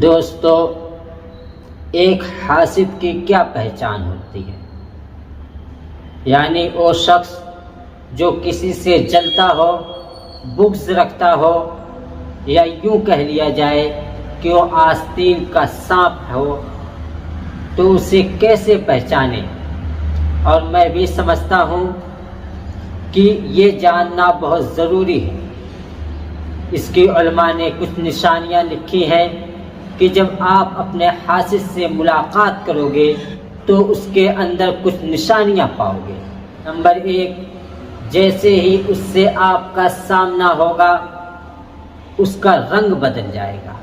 دوستو، ایک حاسد کی کیا پہچان ہوتی ہے؟ یعنی وہ شخص جو کسی سے جلتا ہو، بغض رکھتا ہو، یا یوں کہہ لیا جائے کہ وہ آستین کا سانپ ہو، تو اسے کیسے پہچانے؟ اور میں بھی سمجھتا ہوں کہ یہ جاننا بہت ضروری ہے۔ اس کی علماء نے کچھ نشانیاں لکھی ہیں کہ جب آپ اپنے حاسد سے ملاقات کرو گے تو اس کے اندر کچھ نشانیاں پاؤ گے۔ نمبر 1، جیسے ہی اس سے آپ کا سامنا ہوگا اس کا رنگ بدل جائے گا۔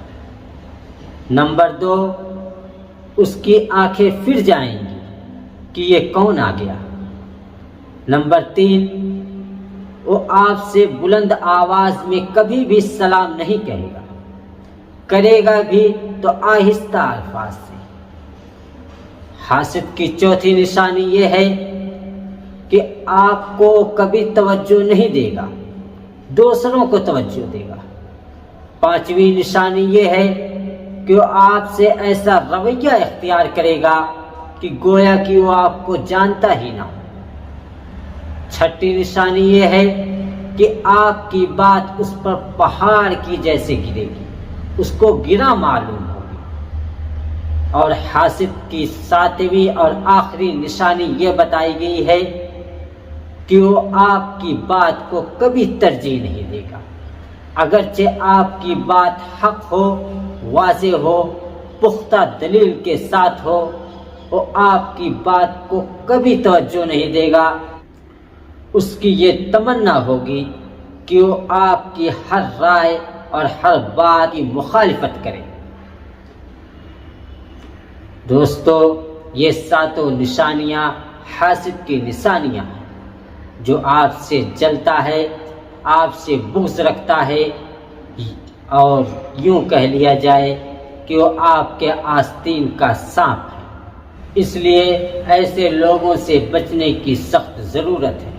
نمبر 2، اس کی آنکھیں پھر جائیں گی کہ یہ کون آ گیا۔ نمبر 3، وہ آپ سے بلند آواز میں کبھی بھی سلام نہیں کہے گا، کرے گا بھی تو آہستہ الفاظ سے۔ حاسد کی چوتھی نشانی یہ ہے کہ آپ کو کبھی توجہ نہیں دے گا، دوسروں کو توجہ دے گا۔ 5ویں نشانی یہ ہے کہ وہ آپ سے ایسا رویہ اختیار کرے گا کہ گویا کہ وہ آپ کو جانتا ہی نہ ہو۔ 6ٹھی نشانی یہ ہے کہ آپ کی بات اس پر پہاڑ کی جیسے گرے گی، اس کو گرا معلوم ہوگی۔ اور حاسد کی 7ویں اور آخری نشانی یہ بتائی گئی ہے کہ وہ آپ کی بات کو کبھی ترجیح نہیں دے گا، اگرچہ آپ کی بات حق ہو، واضح ہو، پختہ دلیل کے ساتھ ہو، وہ آپ کی بات کو کبھی توجہ نہیں دے گا۔ اس کی یہ تمنا ہوگی کہ وہ آپ کی ہر رائے اور ہر بات کی مخالفت کرے۔ دوستو، یہ 7 نشانیاں حاسد کی نشانیاں ہیں، جو آپ سے جلتا ہے، آپ سے بغض رکھتا ہے، اور یوں کہہ لیا جائے کہ وہ آپ کے آستین کا سانپ ہے۔ اس لیے ایسے لوگوں سے بچنے کی سخت ضرورت ہے۔